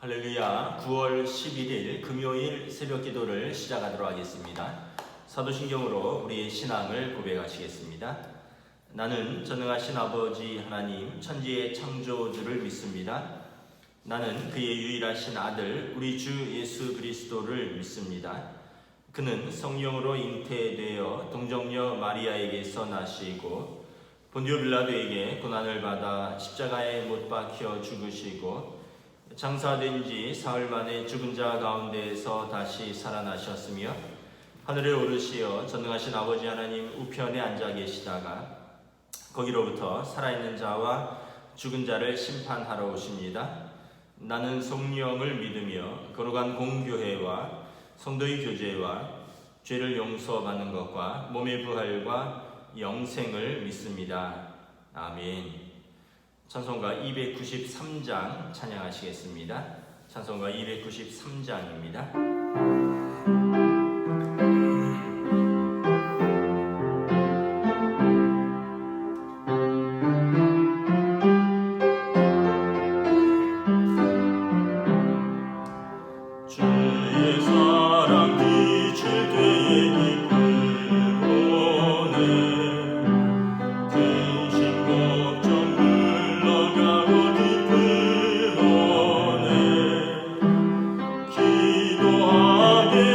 할렐루야. 9월 11일 금요일 새벽 기도를 시작하도록 하겠습니다. 사도신경으로 우리의 신앙을 고백하시겠습니다. 나는 전능하신 아버지 하나님 천지의 창조주를 믿습니다. 나는 그의 유일하신 아들 우리 주 예수 그리스도를 믿습니다. 그는 성령으로 잉태되어 동정녀 마리아에게서 나시고 본디오 빌라도에게 고난을 받아 십자가에 못 박혀 죽으시고 장사된 지 사흘 만에 죽은 자 가운데에서 다시 살아나셨으며 하늘에 오르시어 전능하신 아버지 하나님 우편에 앉아 계시다가 거기로부터 살아있는 자와 죽은 자를 심판하러 오십니다. 나는 성령을 믿으며 거룩한 공교회와 성도의 교제와 죄를 용서받는 것과 몸의 부활과 영생을 믿습니다. 아멘. 찬송가 293장 찬양하시겠습니다. 찬송가 293장입니다. 주의 사랑 비칠 때에 기도하게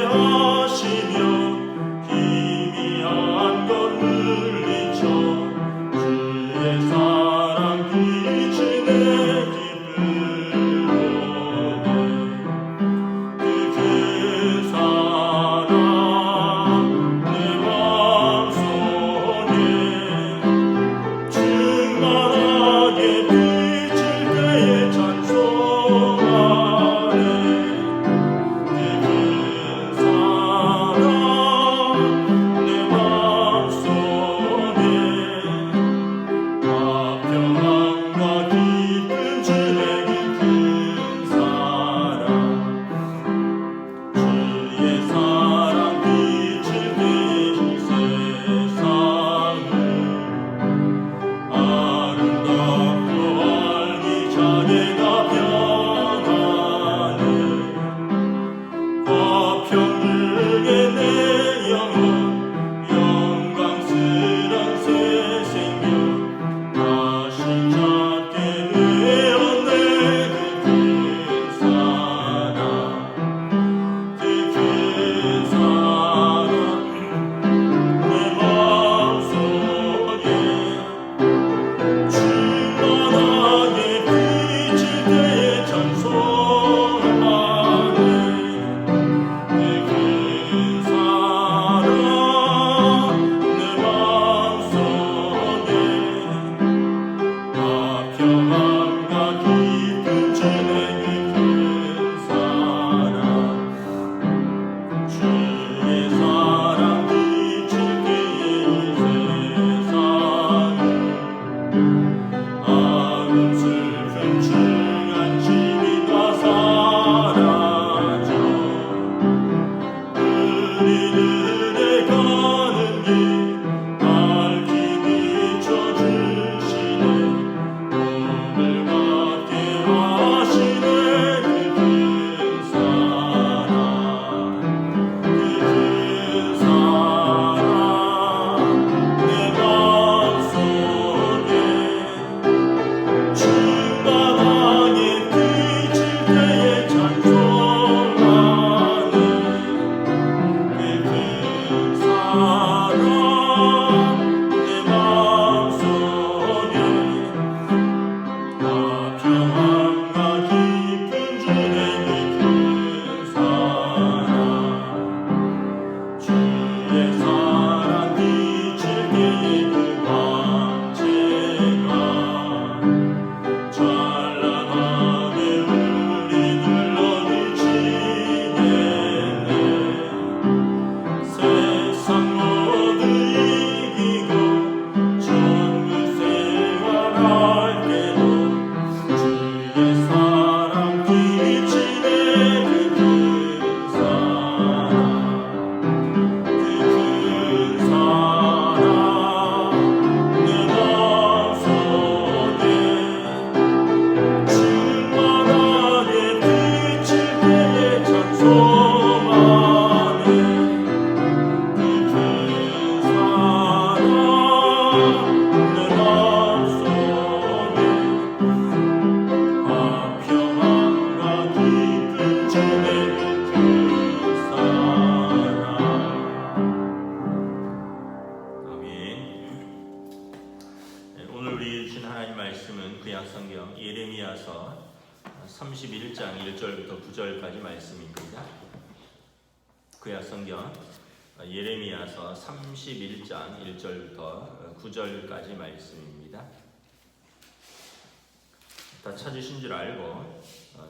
31장 1절부터 9절까지 말씀입니다. 구약 성경 예레미야서 31장 1절부터 9절까지 말씀입니다. 다 찾으신 줄 알고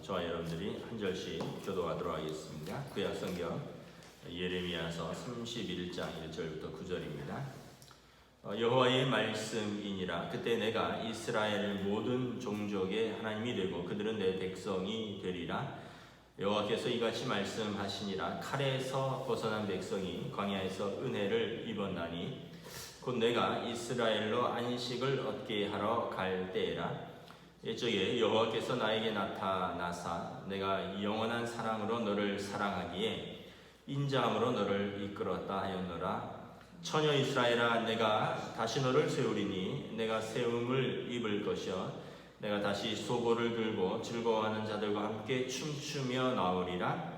저와 여러분들이 한 절씩 교도하도록 하겠습니다. 구약 성경 예레미야서 31장 1절부터 9절입니다. 여호와의 말씀이니라. 그때 내가 이스라엘 모든 종족의 하나님이 되고 그들은 내 백성이 되리라. 여호와께서 이같이 말씀하시니라. 칼에서 벗어난 백성이 광야에서 은혜를 입었나니 곧 내가 이스라엘로 안식을 얻게 하러 갈 때에라. 이쪽에 여호와께서 나에게 나타나사 내가 영원한 사랑으로 너를 사랑하기에 인자함으로 너를 이끌었다 하였노라. 처녀 이스라엘아, 내가 다시 너를 세우리니 내가 세움을 입을 것이요 내가 다시 소고를 들고 즐거워하는 자들과 함께 춤추며 나오리라.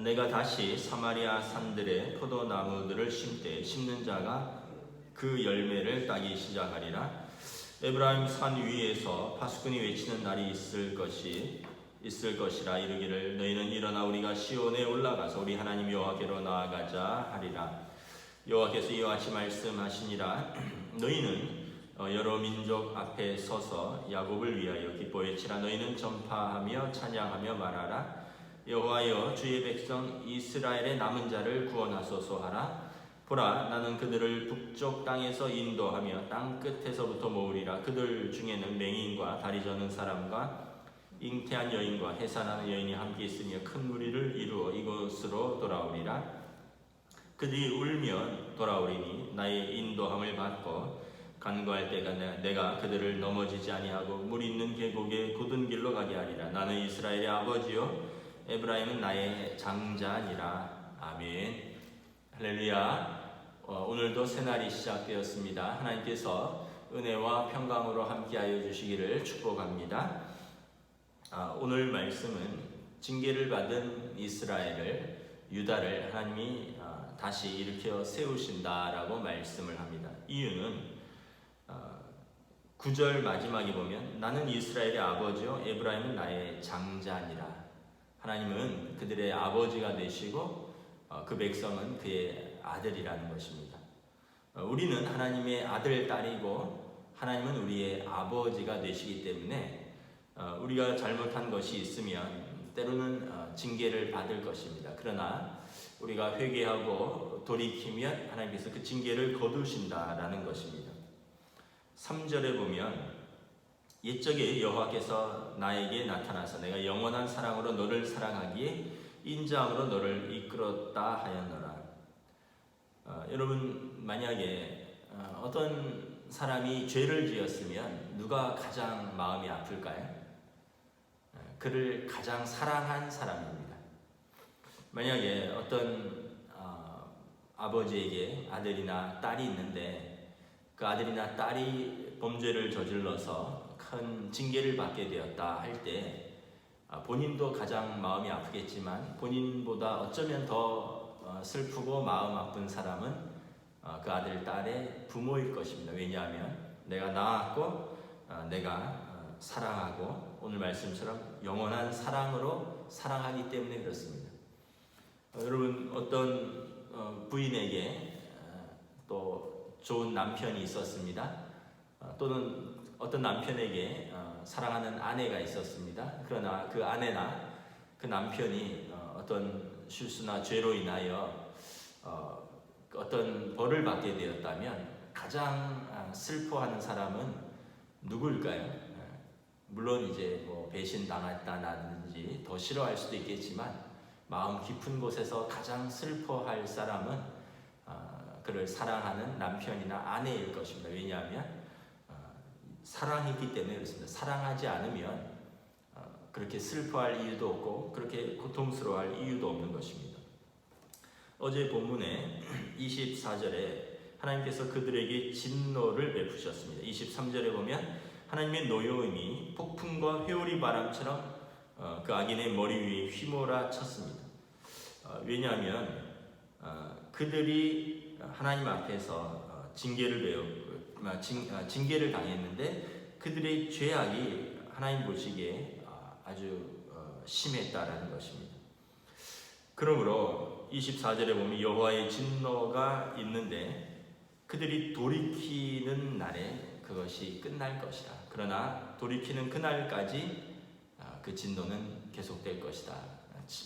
내가 다시 사마리아 산들에 포도나무들을 심되 심는 자가 그 열매를 따기 시작하리라. 에브라임 산 위에서 파수꾼이 외치는 날이 있을 것이라. 이르기를 너희는 일어나 우리가 시온에 올라가서 우리 하나님 여호와께로 나아가자 하리라. 여호와께서 이와 같이 말씀하시니라. 너희는 여러 민족 앞에 서서 야곱을 위하여 기뻐 외치라. 너희는 전파하며 찬양하며 말하라. 여호와여, 주의 백성 이스라엘의 남은 자를 구원하소서 하라. 보라, 나는 그들을 북쪽 땅에서 인도하며 땅 끝에서부터 모으리라. 그들 중에는 맹인과 다리 저는 사람과 잉태한 여인과 해산하는 여인이 함께 있으며 큰 무리를 이루어 이곳으로 돌아오리라. 그들이 울면 돌아오리니 나의 인도함을 받고 간구할 때가 내가 그들을 넘어지지 아니하고 물 있는 계곡의 굳은 길로 가게 하리라. 나는 이스라엘의 아버지요 에브라임은 나의 장자니라. 아멘. 할렐루야. 오늘도 새날이 시작되었습니다. 하나님께서 은혜와 평강으로 함께하여 주시기를 축복합니다. 오늘 말씀은 징계를 받은 이스라엘을 유다를 하나님이 다시 일으켜 세우신다라고 말씀을 합니다. 이유는 9절 마지막에 보면 나는 이스라엘의 아버지요 에브라임은 나의 장자니라. 하나님은 그들의 아버지가 되시고 그 백성은 그의 아들이라는 것입니다. 우리는 하나님의 아들, 딸이고 하나님은 우리의 아버지가 되시기 때문에 우리가 잘못한 것이 있으면 때로는 징계를 받을 것입니다. 그러나 우리가 회개하고 돌이키면 하나님께서 그 징계를 거두신다라는 것입니다. 3절에 보면 옛적에 여호와께서 나에게 나타나서 내가 영원한 사랑으로 너를 사랑하기에 인자함으로 너를 이끌었다 하였노라. 여러분, 만약에 어떤 사람이 죄를 지었으면 누가 가장 마음이 아플까요? 그를 가장 사랑한 사람입니다. 만약에 어떤 아버지에게 아들이나 딸이 있는데 그 아들이나 딸이 범죄를 저질러서 큰 징계를 받게 되었다 할 때 본인도 가장 마음이 아프겠지만 본인보다 어쩌면 더 슬프고 마음 아픈 사람은 그 아들, 딸의 부모일 것입니다. 왜냐하면 내가 낳았고 내가 사랑하고 오늘 말씀처럼 영원한 사랑으로 사랑하기 때문에 그렇습니다. 여러분, 어떤 부인에게 또 좋은 남편이 있었습니다. 또는 어떤 남편에게 사랑하는 아내가 있었습니다. 그러나 그 아내나 그 남편이 어떤 실수나 죄로 인하여 어떤 벌을 받게 되었다면 가장 슬퍼하는 사람은 누구일까요? 물론 이제 뭐 배신 당했다든지 더 싫어할 수도 있겠지만 마음 깊은 곳에서 가장 슬퍼할 사람은 그를 사랑하는 남편이나 아내일 것입니다. 왜냐하면 사랑했기 때문에 그렇습니다. 사랑하지 않으면 그렇게 슬퍼할 이유도 없고 그렇게 고통스러워할 이유도 없는 것입니다. 어제 본문에 24절에 하나님께서 그들에게 진노를 베푸셨습니다. 23절에 보면 하나님의 노여움이 폭풍과 회오리 바람처럼 그 악인의 머리 위에 휘몰아 쳤습니다. 왜냐하면 그들이 하나님 앞에서 징계를 당했는데 그들의 죄악이 하나님 보시기에 아주 심했다라는 것입니다. 그러므로 24절에 보면 여호와의 진노가 있는데 그들이 돌이키는 날에 그것이 끝날 것이다. 그러나 돌이키는 그날까지 그 진노는 계속될 것이다.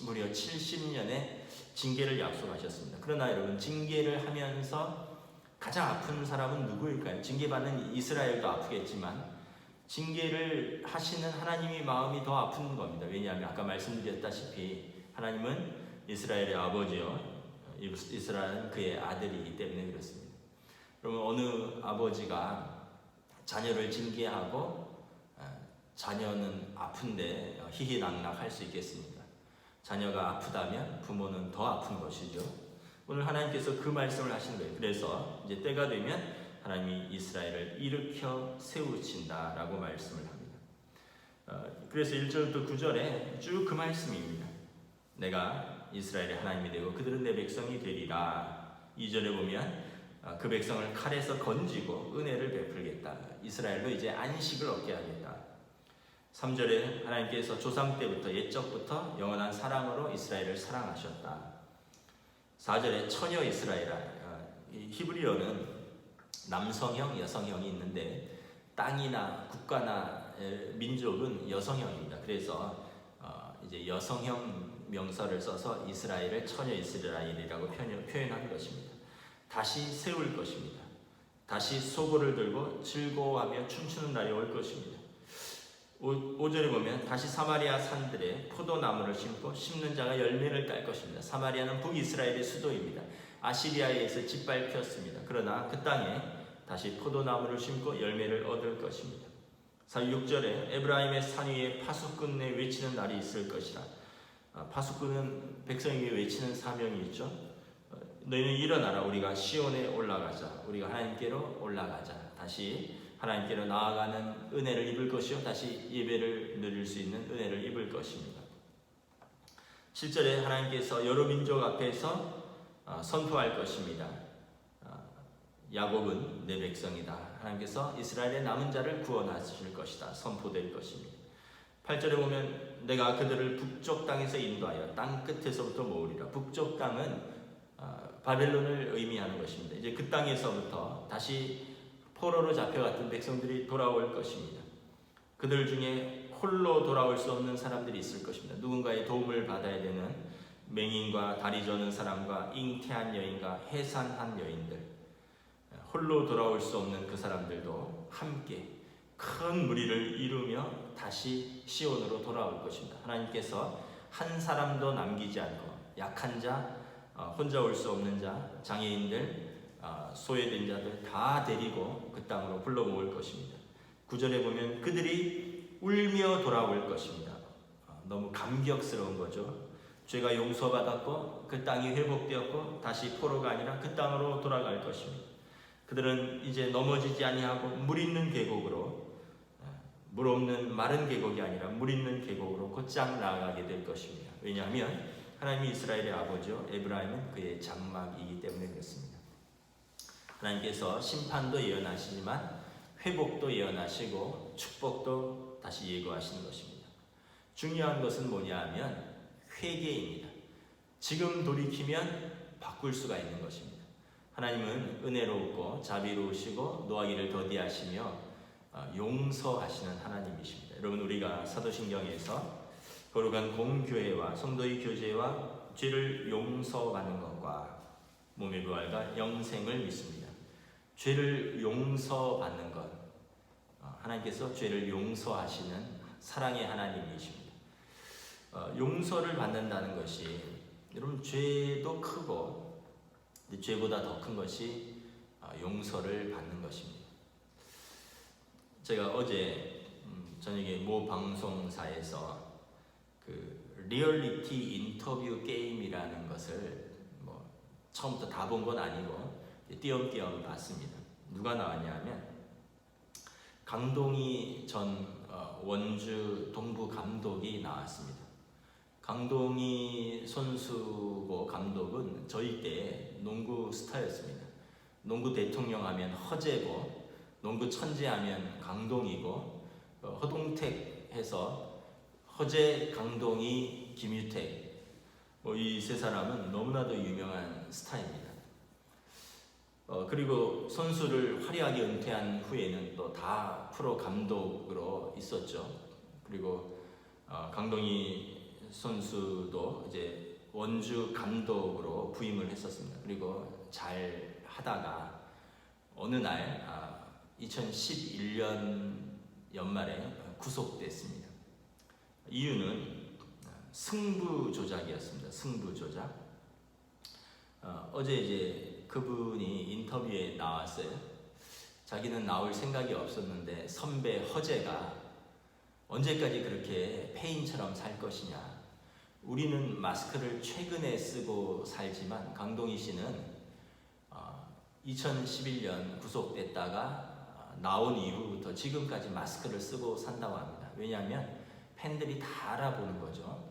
무려 70년의 징계를 약속하셨습니다. 그러나 여러분, 징계를 하면서 가장 아픈 사람은 누구일까요? 징계받는 이스라엘도 아프겠지만 징계를 하시는 하나님의 마음이 더 아픈 겁니다. 왜냐하면 아까 말씀드렸다시피 하나님은 이스라엘의 아버지요, 이스라엘은 그의 아들이기 때문에 그렇습니다. 그러면 어느 아버지가 자녀를 징계하고 자녀는 아픈데 희희낙낙할 수 있겠습니까? 자녀가 아프다면 부모는 더 아픈 것이죠. 오늘 하나님께서 그 말씀을 하신 거예요. 그래서 이제 때가 되면 하나님이 이스라엘을 일으켜 세우신다라고 말씀을 합니다. 그래서 1절부터 9절에 쭉 그 말씀입니다. 내가 이스라엘의 하나님이 되고 그들은 내 백성이 되리라. 2절에 보면 그 백성을 칼에서 건지고 은혜를 베풀겠다. 이스라엘로 이제 안식을 얻게 하겠다. 3절에 하나님께서 조상 때부터 옛적부터 영원한 사랑으로 이스라엘을 사랑하셨다. 4절에 처녀 이스라엘아. 히브리어는 남성형, 여성형이 있는데 땅이나 국가나 민족은 여성형입니다. 그래서 이제 여성형 명사를 써서 이스라엘을 처녀 이스라엘이라고 표현한 것입니다. 다시 세울 것입니다. 다시 소고를 들고 즐거워하며 춤추는 날이 올 것입니다. 5절에 보면 다시 사마리아 산들에 포도나무를 심고 심는 자가 열매를 딸 것입니다. 사마리아는 북이스라엘의 수도입니다. 아시리아에 의해서 짓밟혔습니다. 그러나 그 땅에 다시 포도나무를 심고 열매를 얻을 것입니다. 6절에 에브라임의 산 위에 파수꾼에 외치는 날이 있을 것이라. 파수꾼은 백성에게 외치는 사명이 있죠. 너희는 일어나라. 우리가 시온에 올라가자. 우리가 하나님께로 올라가자. 다시 하나님께로 나아가는 은혜를 입을 것이요, 다시 예배를 누릴 수 있는 은혜를 입을 것입니다. 7절에 하나님께서 여러 민족 앞에서 선포할 것입니다. 야곱은 내 백성이다. 하나님께서 이스라엘의 남은 자를 구원하실 것이다. 선포될 것입니다. 8절에 보면 내가 그들을 북쪽 땅에서 인도하여 땅 끝에서부터 모으리라. 북쪽 땅은 바벨론을 의미하는 것입니다. 이제 그 땅에서부터 다시 포로로 잡혀갔던 백성들이 돌아올 것입니다. 그들 중에 홀로 돌아올 수 없는 사람들이 있을 것입니다. 누군가의 도움을 받아야 되는 맹인과 다리 저는 사람과 잉태한 여인과 해산한 여인들, 홀로 돌아올 수 없는 그 사람들도 함께 큰 무리를 이루며 다시 시온으로 돌아올 것입니다. 하나님께서 한 사람도 남기지 않고 약한 자, 혼자 올 수 없는 자, 장애인들, 소외된 자들 다 데리고 그 땅으로 불러 모을 것입니다. 9절에 보면 그들이 울며 돌아올 것입니다. 너무 감격스러운 거죠. 죄가 용서받았고 그 땅이 회복되었고 다시 포로가 아니라 그 땅으로 돌아갈 것입니다. 그들은 이제 넘어지지 아니하고 물 있는 계곡으로, 물 없는 마른 계곡이 아니라 물 있는 계곡으로 곧장 나아가게 될 것입니다. 왜냐하면 하나님이 이스라엘의 아버지요, 에브라임은 그의 장막이기 때문에 그렇습니다. 하나님께서 심판도 예언하시지만 회복도 예언하시고 축복도 다시 예고하시는 것입니다. 중요한 것은 뭐냐 하면 회개입니다. 지금 돌이키면 바꿀 수가 있는 것입니다. 하나님은 은혜롭고 자비로우시고 노하기를 더디하시며 용서하시는 하나님이십니다. 여러분, 우리가 사도신경에서 거룩한 공교회와 성도의 교제와 죄를 용서받는 것과 몸의 부활과 영생을 믿습니다. 죄를 용서받는 것, 하나님께서 죄를 용서하시는 사랑의 하나님이십니다. 용서를 받는다는 것이, 여러분, 죄도 크고 죄보다 더 큰 것이 용서를 받는 것입니다. 제가 어제 저녁에 모 방송사에서 그 리얼리티 인터뷰 게임이라는 것을 처음부터 다 본 건 아니고 띄엄띄엄 봤습니다. 누가 나왔냐면 강동희 전 원주 동부 감독이 나왔습니다. 강동희 선수고 감독은 저희 때 농구 스타였습니다. 농구 대통령 하면 허재고, 농구 천재 하면 강동이고, 허동택 해서 허재, 강동희, 김유택 뭐 이 세 사람은 너무나도 유명한 스타입니다. 그리고 선수를 화려하게 은퇴한 후에는 또 다 프로 감독으로 있었죠. 그리고 강동희 선수도 이제 원주 감독으로 부임을 했었습니다. 그리고 잘 하다가 어느 날 2011년 연말에 구속됐습니다. 이유는 승부 조작이었습니다. 승부 조작. 어제 이제 그분이 인터뷰에 나왔어요. 자기는 나올 생각이 없었는데 선배 허재가 언제까지 그렇게 폐인처럼 살 것이냐. 우리는 마스크를 최근에 쓰고 살지만 강동희 씨는 2011년 구속됐다가 나온 이후부터 지금까지 마스크를 쓰고 산다고 합니다. 왜냐하면 팬들이 다 알아보는 거죠.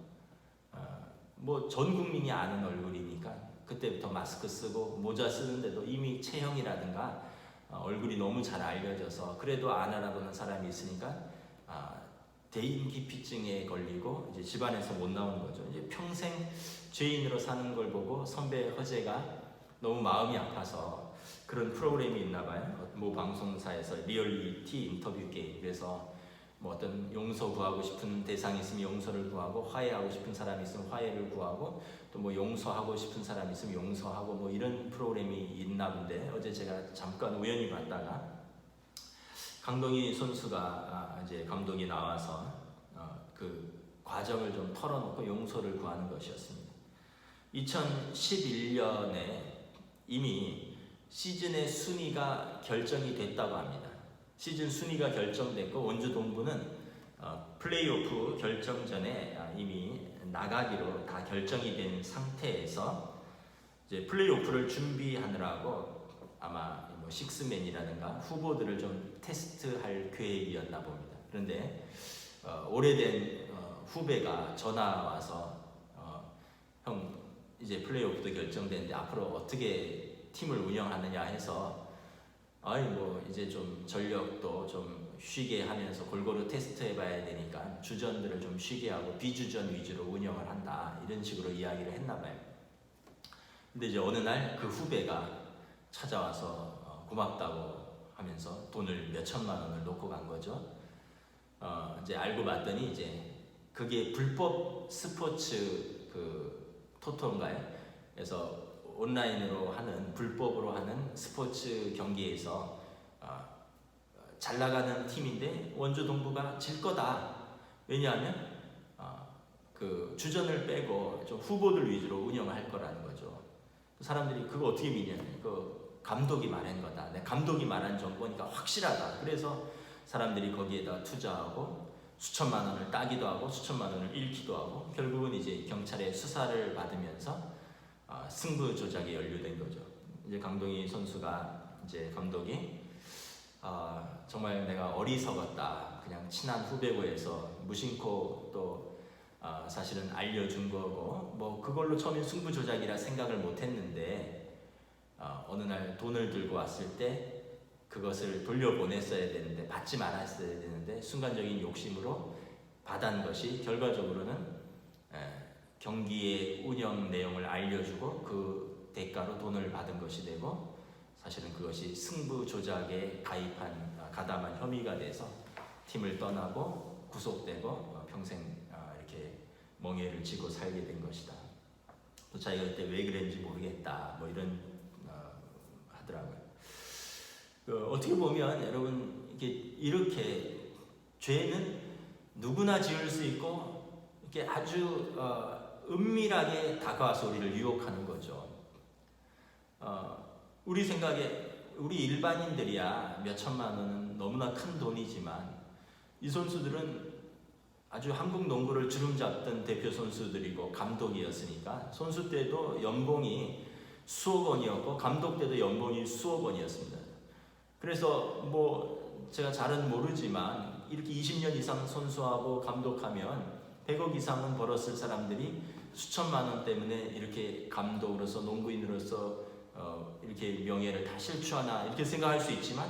뭐 전 국민이 아는 얼굴이니까 그때부터 마스크 쓰고 모자 쓰는데도 이미 체형이라든가 얼굴이 너무 잘 알려져서 그래도 안 알아보는 사람이 있으니까 대인기피증에 걸리고 이제 집안에서 못 나오는 거죠. 이제 평생 죄인으로 사는 걸 보고 선배 허재가 너무 마음이 아파서 그런 프로그램이 있나 봐요. 모 방송사에서 리얼리티 인터뷰 게임. 그래서 뭐 어떤 용서 구하고 싶은 대상이 있으면 용서를 구하고 화해하고 싶은 사람이 있으면 화해를 구하고 또 뭐 용서하고 싶은 사람이 있으면 용서하고 뭐 이런 프로그램이 있나 본데 어제 제가 잠깐 우연히 봤다가 강동희 선수가 이제 감독이 나와서 그 과정을 좀 털어놓고 용서를 구하는 것이었습니다. 2011년에 이미 시즌의 순위가 결정이 됐다고 합니다. 시즌 순위가 결정됐고 원주 동부는 플레이오프 결정전에 이미 나가기로 다 결정이 된 상태에서 이제 플레이오프를 준비하느라고 아마 뭐 식스맨이라든가 후보들을 좀 테스트할 계획이었나 봅니다. 그런데 오래된 후배가 전화 와서 형 이제 플레이오프도 결정됐는데 앞으로 어떻게 팀을 운영하느냐 해서 아이 뭐 이제 좀 전력도 좀 쉬게 하면서 골고루 테스트해봐야 되니까 주전들을 좀 쉬게 하고 비주전 위주로 운영을 한다 이런 식으로 이야기를 했나 봐요. 근데 이제 어느 날 그 후배가 찾아와서 고맙다고 하면서 돈을 몇 천만 원을 놓고 간 거죠. 이제 알고 봤더니 이제 그게 불법 스포츠 그 토토인가요? 그래서 온라인으로 하는 불법으로 하는 스포츠 경기에서 잘 나가는 팀인데 원주 동부가 질 거다. 왜냐하면 그 주전을 빼고 좀 후보들 위주로 운영을 할 거라는 거죠. 사람들이 그거 어떻게 믿냐? 그 감독이 말한 거다. 내 감독이 말한 정보니까 확실하다. 그래서 사람들이 거기에다 투자하고 수천만 원을 따기도 하고 수천만 원을 잃기도 하고 결국은 이제 경찰의 수사를 받으면서 승부 조작에 연루된 거죠. 이제 강동희 선수가 이제 감독이 정말 내가 어리석었다. 그냥 친한 후배고 해서 무심코 또 사실은 알려준 거고 뭐 그걸로 처음엔 승부 조작이라 생각을 못했는데 어느 날 돈을 들고 왔을 때 그것을 돌려보냈어야 되는데 받지 말았어야 되는데 순간적인 욕심으로 받은 것이 결과적으로는 경기의 운영 내용을 알려주고 그 대가로 돈을 받은 것이 되고 사실은 그것이 승부 조작에 가담한 혐의가 돼서 팀을 떠나고 구속되고 평생 이렇게 멍해를 지고 살게 된 것이다. 또 자기가 그때 왜 그랬는지 모르겠다. 뭐 이런 하더라고요. 어떻게 보면 여러분 이렇게 죄는 누구나 지을 수 있고 이렇게 아주 은밀하게 다가와서 우리를 유혹하는 거죠. 우리 생각에 우리 일반인들이야 몇 천만 원은 너무나 큰 돈이지만 이 선수들은 아주 한국 농구를 주름잡던 대표 선수들이고 감독이었으니까 선수 때도 연봉이 수억 원이었고 감독 때도 연봉이 수억 원이었습니다. 그래서 뭐 제가 잘은 모르지만 이렇게 20년 이상 선수하고 감독하면 100억 이상은 벌었을 사람들이 수천만 원 때문에 이렇게 감독으로서 농구인으로서 이렇게 명예를 다 실추하나 이렇게 생각할 수 있지만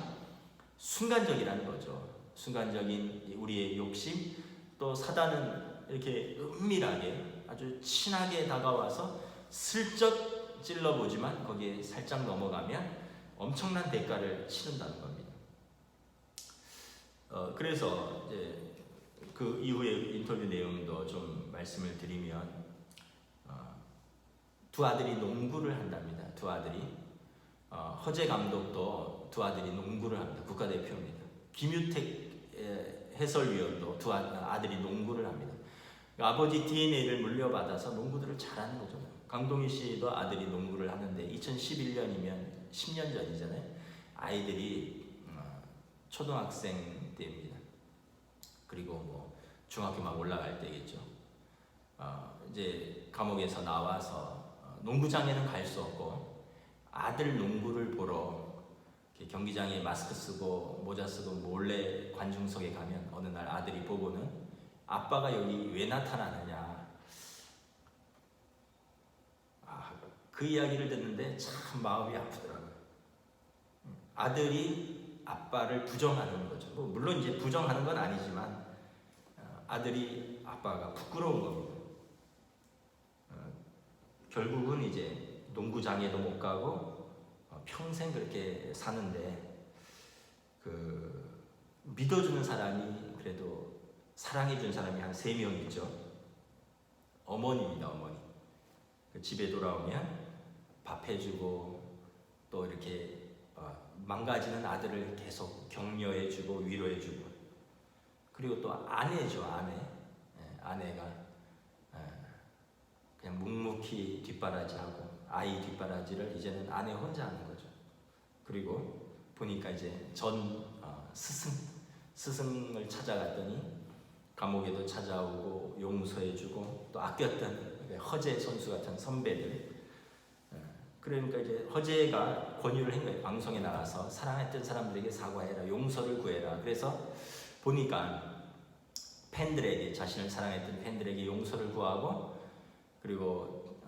순간적이라는 거죠. 순간적인 우리의 욕심 또 사단은 이렇게 은밀하게 아주 친하게 다가와서 슬쩍 찔러보지만 거기에 살짝 넘어가면 엄청난 대가를 치른다는 겁니다. 그래서 이제 그 이후에 인터뷰 내용도 좀 말씀을 드리면 두 아들이 농구를 한답니다. 두 아들이 허재 감독도 두 아들이 농구를 합니다. 국가대표입니다. 김유택 해설위원도 두 아들이 농구를 합니다. 아버지 DNA를 물려받아서 농구들을 잘하는 거죠. 강동희 씨도 아들이 농구를 하는데 2011년이면 10년 전이잖아요. 아이들이 초등학생 때입니다. 그리고 뭐 중학교 막 올라갈 때겠죠. 이제 감옥에서 나와서 농구장에는 갈 수 없고 아들 농구를 보러 경기장에 마스크 쓰고 모자 쓰고 몰래 관중석에 가면 어느 날 아들이 보고는 아빠가 여기 왜 나타나느냐. 그 이야기를 듣는데 참 마음이 아프더라고요. 아들이 아빠를 부정하는 거죠. 물론 이제 부정하는 건 아니지만 아들이 아빠가 부끄러운 겁니다. 결국은 이제 농구장에도 못 가고 평생 그렇게 사는데 그 믿어주는 사람이 그래도 사랑해준 사람이 한 3명 있죠. 어머니입니다. 어머니. 집에 돌아오면 밥 해주고 또 이렇게 망가지는 아들을 계속 격려해주고 위로해주고 그리고 또 아내죠. 아내가 그냥 묵묵히 뒷바라지하고 아이 뒷바라지를 이제는 아내 혼자 하는 거죠. 그리고 보니까 이제 전 스승을 찾아갔더니 감옥에도 찾아오고 용서해주고 또 아꼈던 허재 선수 같은 선배들. 그러니까 이제 허재가 권유를 한 거예요. 방송에 나가서 사랑했던 사람들에게 사과해라, 용서를 구해라. 그래서 보니까 팬들에게 자신을 사랑했던 팬들에게 용서를 구하고 그리고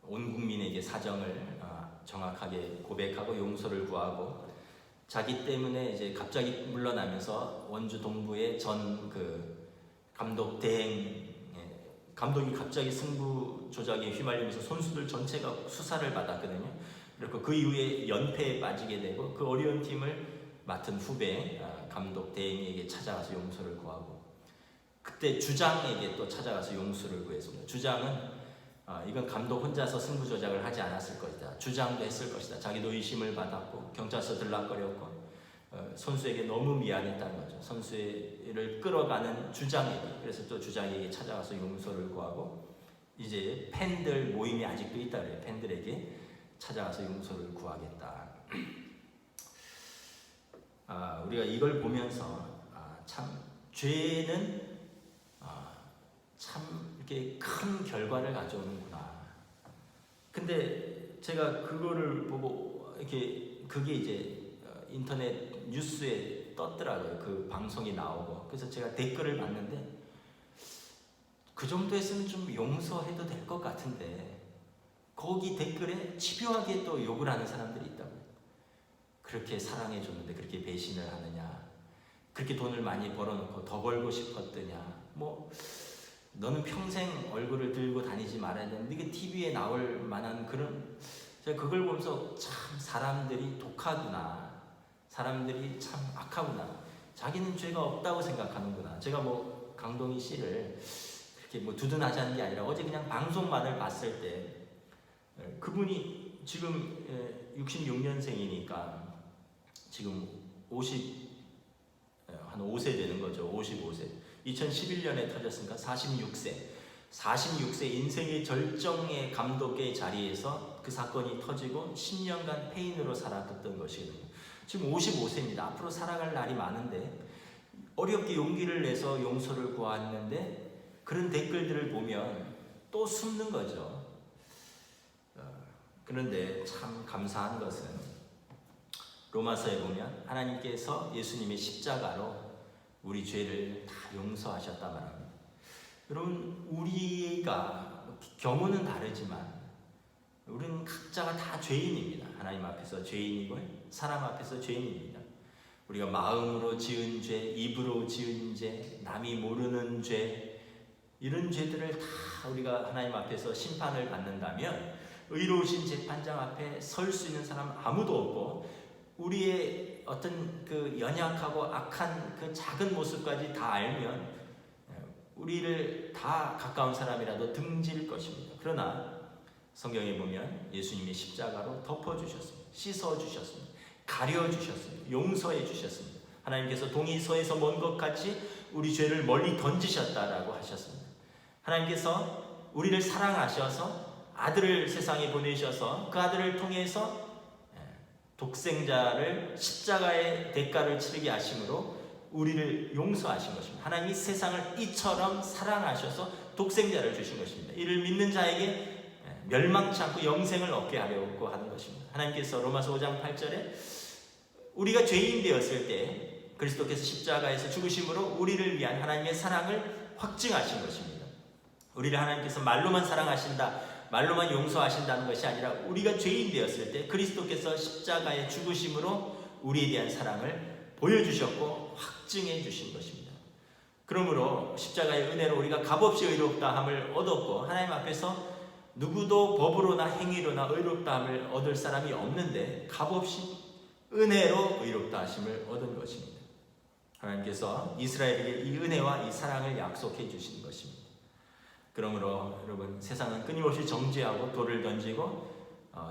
온 국민에게 사정을 정확하게 고백하고 용서를 구하고 자기 때문에 이제 갑자기 물러나면서 원주 동부의 전 그 감독 대행 감독이 갑자기 승부 조작에 휘말리면서 선수들 전체가 수사를 받았거든요. 그리고 그 이후에 연패에 빠지게 되고 그 어려운 팀을 맡은 후배 감독 대행에게 찾아가서 용서를 구하고 그때 주장에게 또 찾아가서 용서를 구했습니다. 주장은 이건 감독 혼자서 승부 조작을 하지 않았을 것이다. 주장도 했을 것이다. 자기도 의심을 받았고 경찰서 들락거렸고 선수에게 너무 미안했다는 거죠. 선수를 끌어가는 주장에게. 그래서 또 주장에게 찾아가서 용서를 구하고 이제 팬들 모임이 아직도 있다 그래요. 팬들에게 찾아가서 용서를 구하겠다. 우리가 이걸 보면서 참 죄는 참 이렇게 큰 결과를 가져오는구나. 근데 제가 그거를 보고 이렇게 그게 이제 인터넷 뉴스에 떴더라고요. 그 방송이 나오고. 그래서 제가 댓글을 봤는데 그 정도 했으면 좀 용서해도 될 것 같은데 거기 댓글에 집요하게 또 욕을 하는 사람들이 있다고요. 그렇게 사랑해줬는데 그렇게 배신을 하느냐. 그렇게 돈을 많이 벌어놓고 더 벌고 싶었더냐. 뭐 너는 평생 얼굴을 들고 다니지 말아야 되는데 이게 TV에 나올 만한 그런 제가 그걸 보면서 참 사람들이 독하구나. 사람들이 참 악하구나. 자기는 죄가 없다고 생각하는구나. 제가 뭐 강동희 씨를 그렇게 뭐 두둔하지 않은 게 아니라 어제 그냥 방송만을 봤을 때 그분이 지금 66년생이니까 지금 한 5세 되는 거죠. 55세. 2011년에 터졌으니까 46세 인생의 절정의 감독의 자리에서 그 사건이 터지고 10년간 페인으로 살아갔던 것이거든요. 지금 55세입니다. 앞으로 살아갈 날이 많은데 어렵게 용기를 내서 용서를 구하는데 그런 댓글들을 보면 또 숨는 거죠. 그런데 참 감사한 것은 로마서에 보면 하나님께서 예수님의 십자가로 우리 죄를 다 용서하셨다 말합니다. 여러분 우리가 경우는 다르지만 우리는 각자가 다 죄인입니다. 하나님 앞에서 죄인이고 사람 앞에서 죄인입니다. 우리가 마음으로 지은 죄, 입으로 지은 죄, 남이 모르는 죄, 이런 죄들을 다 우리가 하나님 앞에서 심판을 받는다면 의로우신 재판장 앞에 설 수 있는 사람 아무도 없고 우리의 어떤 그 연약하고 악한 그 작은 모습까지 다 알면 우리를 다 가까운 사람이라도 등질 것입니다. 그러나 성경에 보면 예수님이 십자가로 덮어주셨습니다. 씻어주셨습니다. 가려주셨습니다. 용서해 주셨습니다. 하나님께서 동이서에서 먼 것 같이 우리 죄를 멀리 던지셨다라고 하셨습니다. 하나님께서 우리를 사랑하셔서 아들을 세상에 보내셔서 그 아들을 통해서 독생자를 십자가의 대가를 치르게 하심으로 우리를 용서하신 것입니다. 하나님이 세상을 이처럼 사랑하셔서 독생자를 주신 것입니다. 이를 믿는 자에게 멸망치 않고 영생을 얻게 하려고 하는 것입니다. 하나님께서 로마서 5장 8절에 우리가 죄인 되었을 때 그리스도께서 십자가에서 죽으심으로 우리를 위한 하나님의 사랑을 확증하신 것입니다. 우리를 하나님께서 말로만 사랑하신다, 말로만 용서하신다는 것이 아니라 우리가 죄인 되었을 때 그리스도께서 십자가에 죽으심으로 우리에 대한 사랑을 보여주셨고 확증해 주신 것입니다. 그러므로 십자가의 은혜로 우리가 값없이 의롭다함을 얻었고 하나님 앞에서 누구도 법으로나 행위로나 의롭다함을 얻을 사람이 없는데 값없이 은혜로 의롭다 하심을 얻은 것입니다. 하나님께서 이스라엘에게 이 은혜와 이 사랑을 약속해 주신 것입니다. 그러므로 여러분, 세상은 끊임없이 정죄하고 돌을 던지고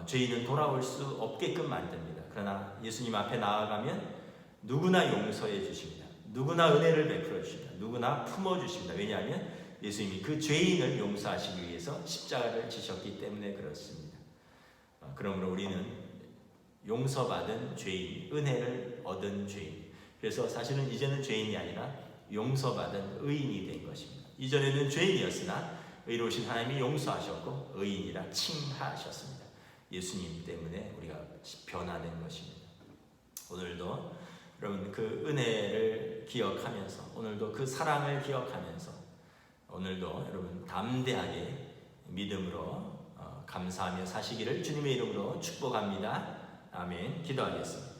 죄인은 돌아올 수 없게끔 만듭니다. 그러나 예수님 앞에 나아가면 누구나 용서해 주십니다. 누구나 은혜를 베풀어 주십니다. 누구나 품어 주십니다. 왜냐하면 예수님이 그 죄인을 용서하시기 위해서 십자가를 지셨기 때문에 그렇습니다. 그러므로 우리는 용서받은 죄인, 은혜를 얻은 죄인. 그래서 사실은 이제는 죄인이 아니라 용서받은 의인이 된 것입니다. 이전에는 죄인이었으나 의로우신 하나님이 용서하셨고 의인이라 칭하셨습니다. 예수님 때문에 우리가 변화된 것입니다. 오늘도 여러분 그 은혜를 기억하면서, 오늘도 그 사랑을 기억하면서, 오늘도 여러분 담대하게 믿음으로 감사하며 사시기를 주님의 이름으로 축복합니다. 아멘. 기도하겠습니다.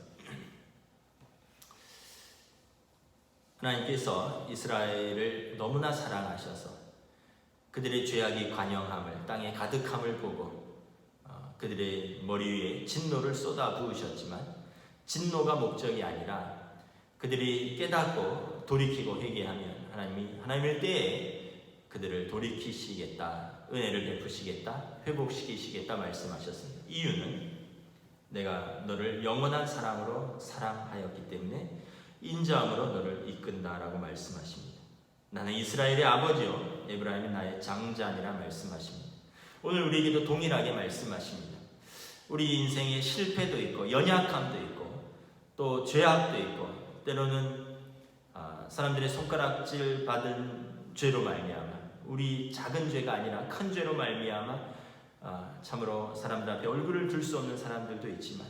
하나님께서 이스라엘을 너무나 사랑하셔서 그들의 죄악이 관영함을, 땅에 가득함을 보고 그들의 머리 위에 진노를 쏟아 부으셨지만 진노가 목적이 아니라 그들이 깨닫고 돌이키고 회개하면 하나님이 하나님의 때에 그들을 돌이키시겠다, 은혜를 베푸시겠다, 회복시키시겠다 말씀하셨습니다. 이유는 내가 너를 영원한 사랑으로 사랑하였기 때문에 인자함으로 너를 이끈다라고 말씀하십니다. 나는 이스라엘의 아버지요 에브라임이 나의 장자니라 말씀하십니다. 오늘 우리에게도 동일하게 말씀하십니다. 우리 인생에 실패도 있고 연약함도 있고 또 죄악도 있고 때로는 사람들의 손가락질 받은 죄로 말미암아, 우리 작은 죄가 아니라 큰 죄로 말미암아 참으로 사람들 앞에 얼굴을 들 수 없는 사람들도 있지만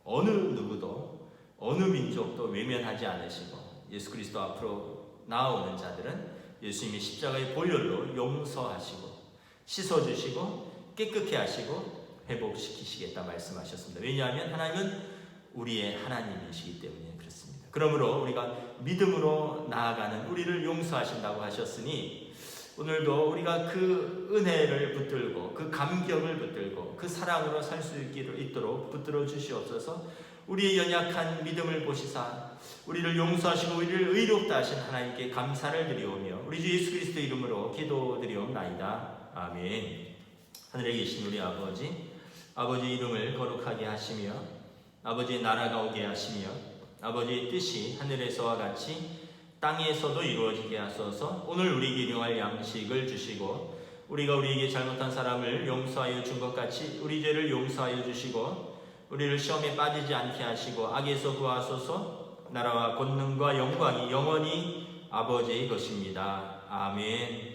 어느 누구도 어느 민족도 외면하지 않으시고 예수 그리스도 앞으로 나아오는 자들은 예수님의 십자가의 보혈로 용서하시고 씻어주시고 깨끗게 하시고 회복시키시겠다 말씀하셨습니다. 왜냐하면 하나님은 우리의 하나님이시기 때문에 그렇습니다. 그러므로 우리가 믿음으로 나아가는 우리를 용서하신다고 하셨으니 오늘도 우리가 그 은혜를 붙들고 그 감격을 붙들고 그 사랑으로 살 수 있도록 붙들어 주시옵소서. 우리의 연약한 믿음을 보시사 우리를 용서하시고 우리를 의롭다 하신 하나님께 감사를 드리오며 우리 주 예수 그리스도 이름으로 기도드리옵나이다. 아멘. 하늘에 계신 우리 아버지, 아버지 이름을 거룩하게 하시며 아버지의 나라가 오게 하시며 아버지의 뜻이 하늘에서와 같이 땅에서도 이루어지게 하소서. 오늘 우리에게 일용할 양식을 주시고 우리가 우리에게 잘못한 사람을 용서하여 준 것 같이 우리 죄를 용서하여 주시고 우리를 시험에 빠지지 않게 하시고 악에서 구하소서. 나라와 권능과 영광이 영원히 아버지의 것입니다. 아멘.